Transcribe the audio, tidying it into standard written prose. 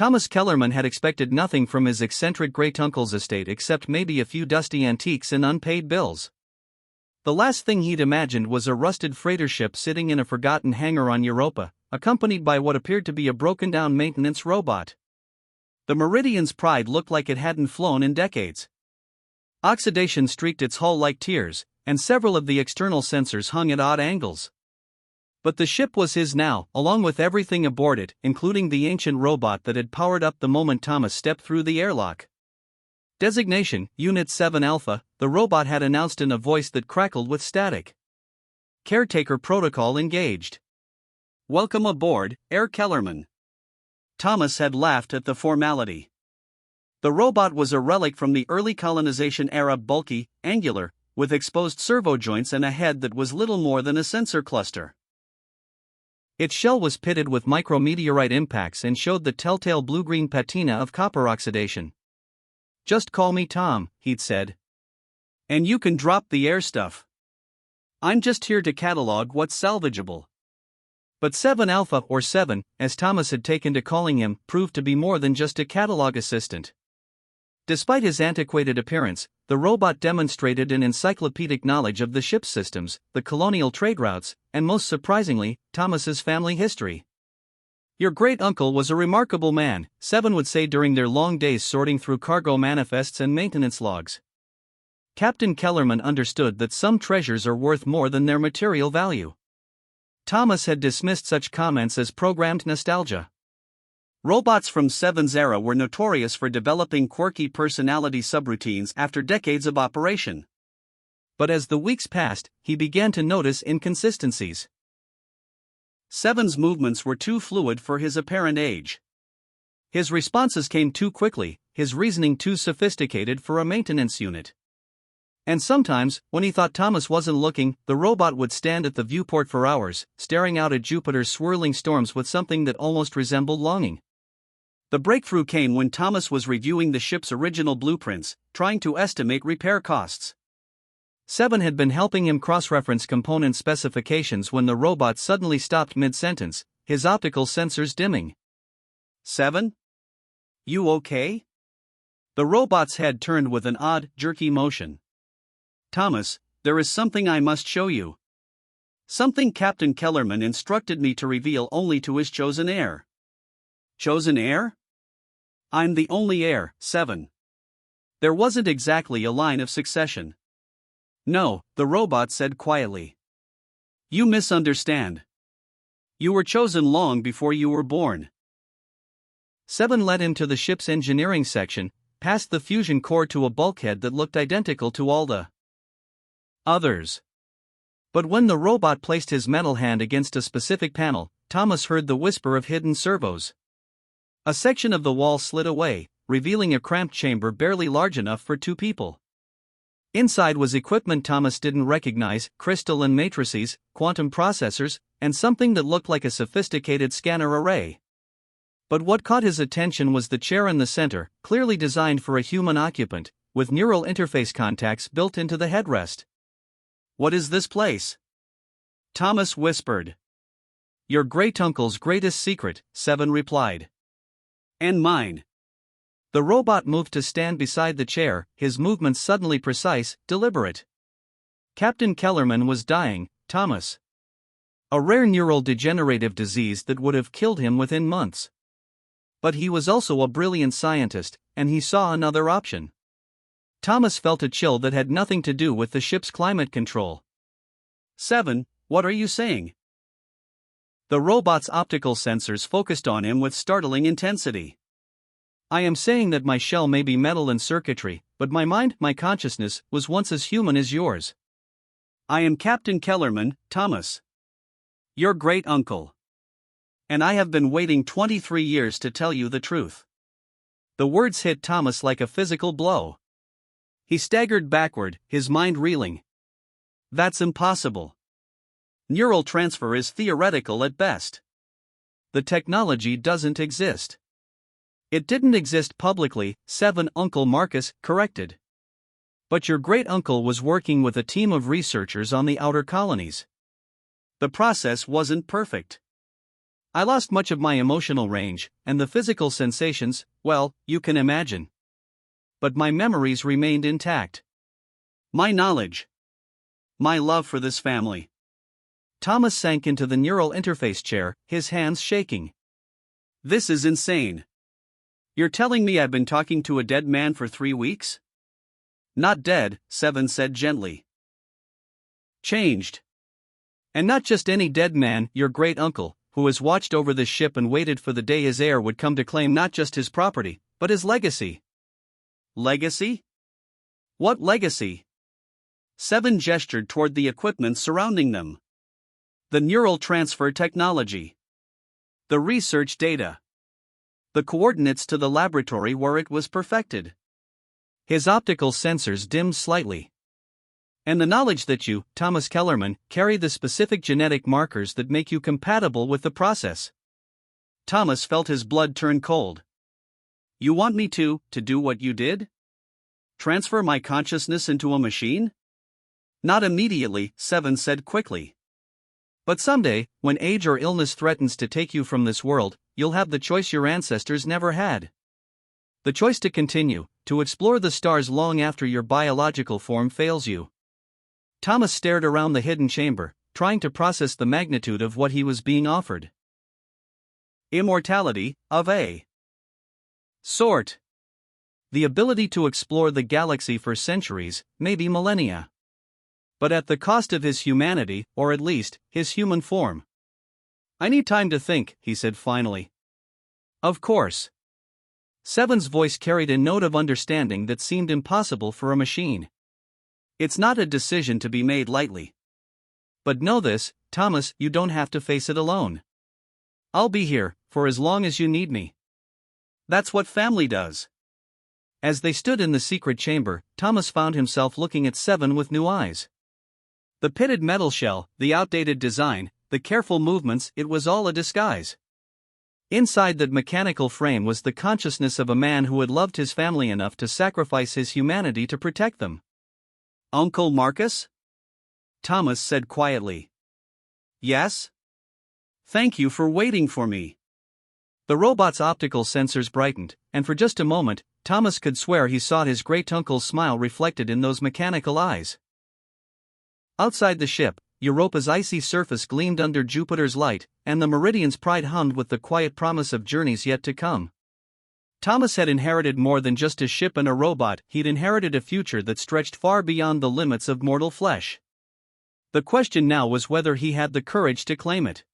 Thomas Kellerman had expected nothing from his eccentric great-uncle's estate except maybe a few dusty antiques and unpaid bills. The last thing he'd imagined was a rusted freighter ship sitting in a forgotten hangar on Europa, accompanied by what appeared to be a broken-down maintenance robot. The Meridian's pride looked like it hadn't flown in decades. Oxidation streaked its hull like tears, and several of the external sensors hung at odd angles. But the ship was his now, along with everything aboard it, including the ancient robot that had powered up the moment Thomas stepped through the airlock. Designation, Unit 7 Alpha, the robot had announced in a voice that crackled with static. Caretaker protocol engaged. Welcome aboard, Air Kellerman. Thomas had laughed at the formality. The robot was a relic from the early colonization era, bulky, angular, with exposed servo joints and a head that was little more than a sensor cluster. Its shell was pitted with micrometeorite impacts and showed the telltale blue-green patina of copper oxidation. "Just call me Tom," he'd said. "And you can drop the air stuff. I'm just here to catalog what's salvageable." But 7 Alpha, or 7, as Thomas had taken to calling him, proved to be more than just a catalog assistant. Despite his antiquated appearance, the robot demonstrated an encyclopedic knowledge of the ship's systems, the colonial trade routes, and most surprisingly, Thomas's family history. "Your great-uncle was a remarkable man," 7 would say during their long days sorting through cargo manifests and maintenance logs. Captain Kellerman understood that some treasures are worth more than their material value. Thomas had dismissed such comments as programmed nostalgia. Robots from 7's era were notorious for developing quirky personality subroutines after decades of operation. But as the weeks passed, he began to notice inconsistencies. 7's movements were too fluid for his apparent age. His responses came too quickly, his reasoning too sophisticated for a maintenance unit. And sometimes, when he thought Thomas wasn't looking, the robot would stand at the viewport for hours, staring out at Jupiter's swirling storms with something that almost resembled longing. The breakthrough came when Thomas was reviewing the ship's original blueprints, trying to estimate repair costs. 7 had been helping him cross-reference component specifications when the robot suddenly stopped mid-sentence, his optical sensors dimming. "7? You okay?" The robot's head turned with an odd, jerky motion. "Thomas, there is something I must show you. Something Captain Kellerman instructed me to reveal only to his chosen heir." "Chosen heir?" "I'm the only heir, 7. There wasn't exactly a line of succession." "No," the robot said quietly. "You misunderstand. You were chosen long before you were born." 7 led him to the ship's engineering section, past the fusion core to a bulkhead that looked identical to all the others. But when the robot placed his metal hand against a specific panel, Thomas heard the whisper of hidden servos. A section of the wall slid away, revealing a cramped chamber barely large enough for 2 people. Inside was equipment Thomas didn't recognize: crystal and matrices, quantum processors, and something that looked like a sophisticated scanner array. But what caught his attention was the chair in the center, clearly designed for a human occupant, with neural interface contacts built into the headrest. "What is this place?" Thomas whispered. "Your great-uncle's greatest secret," 7 replied. "And mine." The robot moved to stand beside the chair, his movements suddenly precise, deliberate. "Captain Kellerman was dying, Thomas. A rare neural degenerative disease that would have killed him within months. But he was also a brilliant scientist, and he saw another option." Thomas felt a chill that had nothing to do with the ship's climate control. "7, what are you saying?" The robot's optical sensors focused on him with startling intensity. "I am saying that my shell may be metal and circuitry, but my mind, my consciousness, was once as human as yours. I am Captain Kellerman, Thomas. Your great-uncle. And I have been waiting 23 years to tell you the truth." The words hit Thomas like a physical blow. He staggered backward, his mind reeling. "That's impossible. Neural transfer is theoretical at best. The technology doesn't exist." "It didn't exist publicly," 7 Uncle Marcus corrected. "But your great-uncle was working with a team of researchers on the outer colonies. The process wasn't perfect. I lost much of my emotional range, and the physical sensations, well, you can imagine. But my memories remained intact. My knowledge. My love for this family. Thomas sank into the neural interface chair, his hands shaking. This is insane. You're telling me I've been talking to a dead man for 3 weeks? Not dead, Seven said gently. Changed. And not just any dead man, your great-uncle, who has watched over this ship and waited for the day his heir would come to claim not just his property, but his legacy. Legacy? What legacy? Seven gestured toward the equipment surrounding them. The neural transfer technology. The research data. The coordinates to the laboratory where it was perfected. His optical sensors dimmed slightly. And the knowledge that you, Thomas Kellerman, carry the specific genetic markers that make you compatible with the process. Thomas felt his blood turn cold. You want me to do what you did? Transfer my consciousness into a machine? Not immediately, Seven said quickly. But someday, when age or illness threatens to take you from this world, you'll have the choice your ancestors never had. The choice to continue, to explore the stars long after your biological form fails you. Thomas stared around the hidden chamber, trying to process the magnitude of what he was being offered. Immortality, of a sort. The ability to explore the galaxy for centuries, maybe millennia. But at the cost of his humanity, or at least, his human form. I need time to think, he said finally. Of course. Seven's voice carried a note of understanding that seemed impossible for a machine. It's not a decision to be made lightly. But know this, Thomas, you don't have to face it alone. I'll be here, for as long as you need me. That's what family does. As they stood in the secret chamber, Thomas found himself looking at Seven with new eyes. The pitted metal shell, the outdated design, the careful movements, it was all a disguise. Inside that mechanical frame was the consciousness of a man who had loved his family enough to sacrifice his humanity to protect them. Uncle Marcus? Thomas said quietly. Yes? Thank you for waiting for me. The robot's optical sensors brightened, and for just a moment, Thomas could swear he saw his great-uncle's smile reflected in those mechanical eyes. Outside the ship, Europa's icy surface gleamed under Jupiter's light, and the Meridian's pride hummed with the quiet promise of journeys yet to come. Thomas had inherited more than just a ship and a robot, he'd inherited a future that stretched far beyond the limits of mortal flesh. The question now was whether he had the courage to claim it.